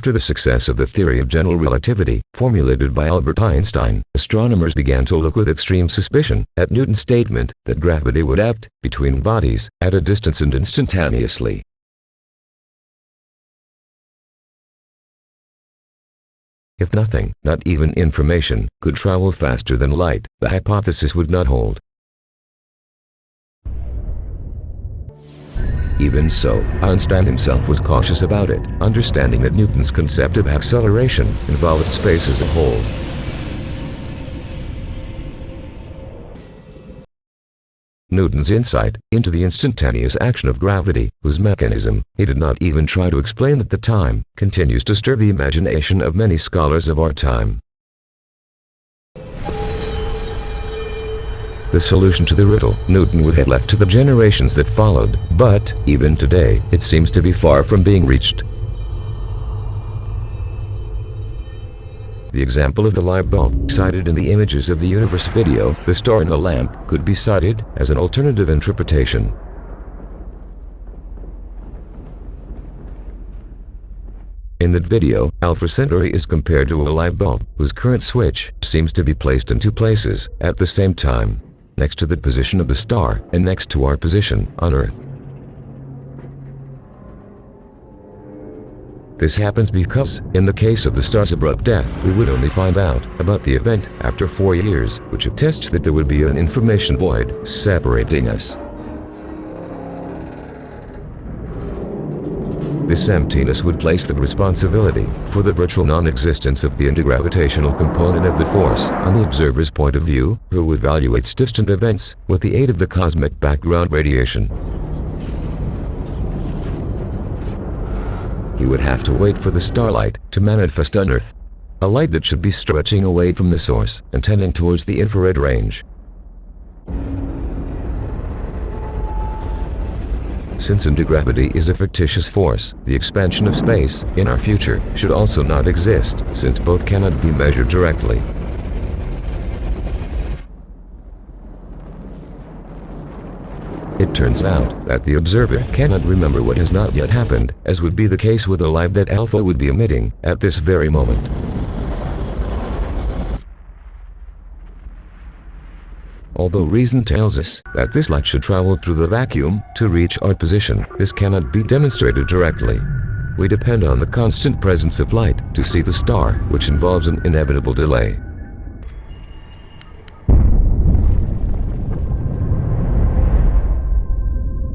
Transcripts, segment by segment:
After the success of the theory of general relativity, formulated by Albert Einstein, astronomers began to look with extreme suspicion at Newton's statement that gravity would act between bodies at a distance and instantaneously. If nothing, not even information, could travel faster than light, the hypothesis would not hold. Even so, Einstein himself was cautious about it, understanding that Newton's concept of acceleration involved space as a whole. Newton's insight into the instantaneous action of gravity, whose mechanism he did not even try to explain at the time, continues to stir the imagination of many scholars of our time. The solution to the riddle Newton would have left to the generations that followed, but, even today, it seems to be far from being reached. The example of the light bulb, cited in the Images of the Universe video, the star in the lamp, could be cited as an alternative interpretation. In that video, Alpha Centauri is compared to a light bulb, whose current switch seems to be placed in two places at the same time, next to the position of the star and next to our position on Earth. This happens because, in the case of the star's abrupt death, we would only find out about the event after 4 years, which attests that there would be an information void separating us. This emptiness would place the responsibility for the virtual non-existence of the antigravitational component of the force on the observer's point of view, who evaluates distant events with the aid of the cosmic background radiation. He would have to wait for the starlight to manifest on Earth, a light that should be stretching away from the source and tending towards the infrared range. Since antigravity is a fictitious force, the expansion of space in our future should also not exist, since both cannot be measured directly. It turns out that the observer cannot remember what has not yet happened, as would be the case with a light that alpha would be emitting at this very moment. Although reason tells us that this light should travel through the vacuum to reach our position, this cannot be demonstrated directly. We depend on the constant presence of light to see the star, which involves an inevitable delay.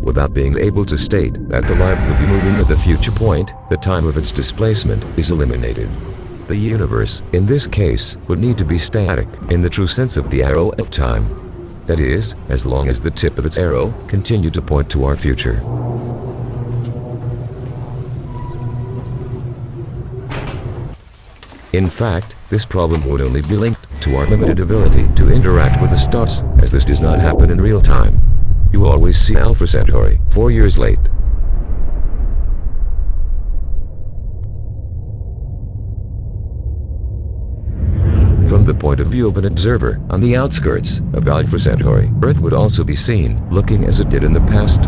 Without being able to state that the light will be moving at a future point, the time of its displacement is eliminated. The universe, in this case, would need to be static, in the true sense of the arrow of time. That is, as long as the tip of its arrow continued to point to our future. In fact, this problem would only be linked to our limited ability to interact with the stars, as this does not happen in real time. You will always see Alpha Centauri 4 years late. From the point of view of an observer on the outskirts of Alpha Centauri, Earth would also be seen looking as it did in the past.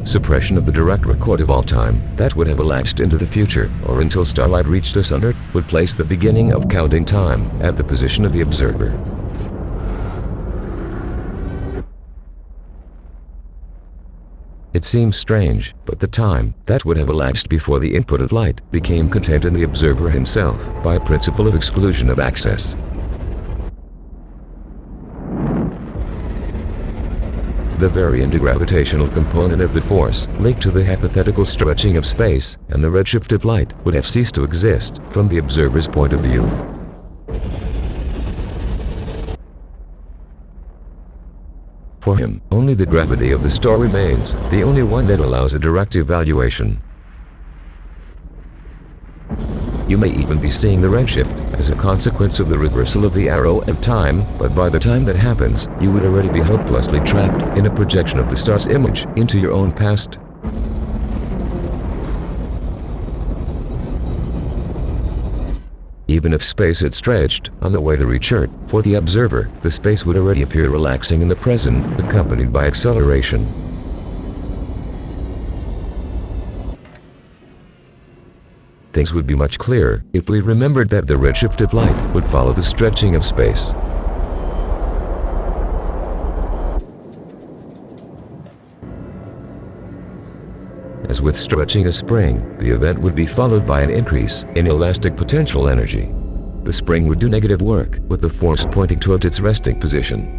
Suppression of the direct record of all time that would have elapsed into the future, or until starlight reached us on Earth, would place the beginning of counting time at the position of the observer. It seems strange, but the time that would have elapsed before the input of light became contained in the observer himself by a principle of exclusion of access. The very antigravitational component of the force linked to the hypothetical stretching of space and the redshift of light would have ceased to exist from the observer's point of view. For him, only the gravity of the star remains, the only one that allows a direct evaluation. You may even be seeing the redshift as a consequence of the reversal of the arrow of time, but by the time that happens, you would already be hopelessly trapped in a projection of the star's image into your own past. Even if space had stretched on the way to reach Earth, for the observer, the space would already appear relaxing in the present, accompanied by acceleration. Things would be much clearer if we remembered that the redshift of light would follow the stretching of space. As with stretching a spring, the event would be followed by an increase in elastic potential energy. The spring would do negative work, with the force pointing towards its resting position.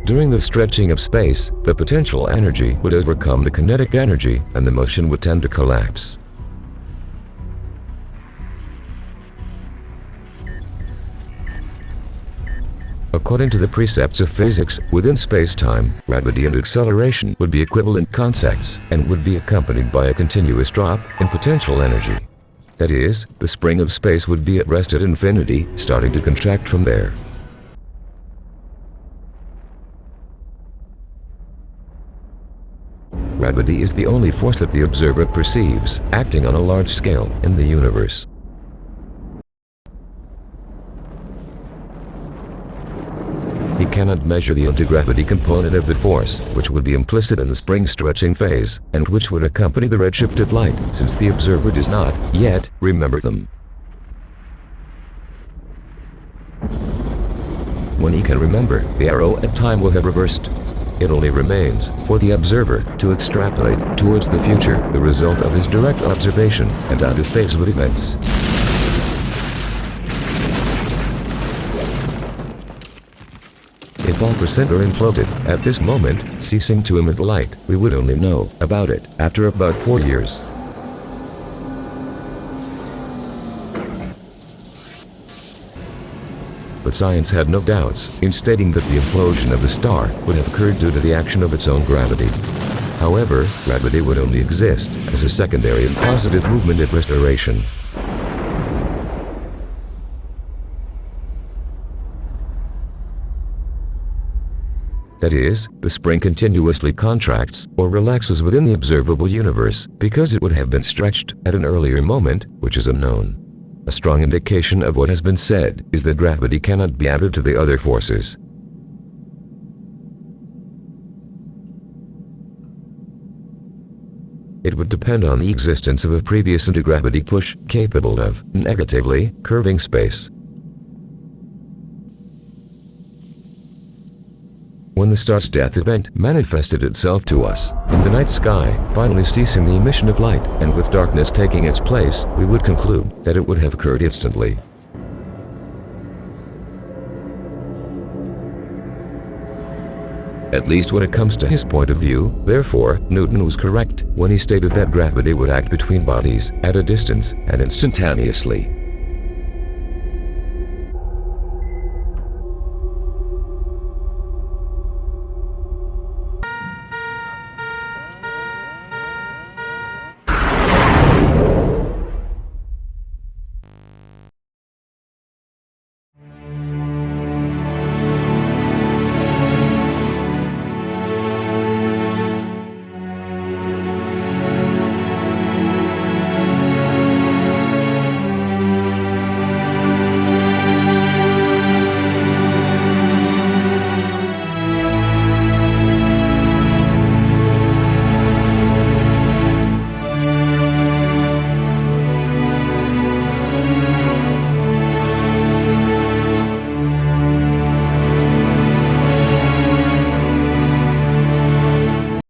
During the stretching of space, the potential energy would overcome the kinetic energy, and the motion would tend to collapse. According to the precepts of physics, within space-time, gravity and acceleration would be equivalent concepts, and would be accompanied by a continuous drop in potential energy. That is, the spring of space would be at rest at infinity, starting to contract from there. Gravity is the only force that the observer perceives, acting on a large scale in the universe. He cannot measure the antigravity component of the force, which would be implicit in the spring stretching phase, and which would accompany the redshift of light, since the observer does not, yet, remember them. When he can remember, the arrow at time will have reversed. It only remains for the observer to extrapolate towards the future the result of his direct observation and out of phase with events. If all percent are imploded at this moment, ceasing to emit light, we would only know about it after about 4 years. But science had no doubts in stating that the implosion of the star would have occurred due to the action of its own gravity. However, gravity would only exist as a secondary and positive movement at restoration. That is, the spring continuously contracts or relaxes within the observable universe because it would have been stretched at an earlier moment, which is unknown. A strong indication of what has been said is that gravity cannot be added to the other forces. It would depend on the existence of a previous antigravity push capable of negatively curving space. When the star's death event manifested itself to us in the night sky, finally ceasing the emission of light, and with darkness taking its place, we would conclude that it would have occurred instantly. At least when it comes to his point of view, therefore, Newton was correct when he stated that gravity would act between bodies at a distance and instantaneously.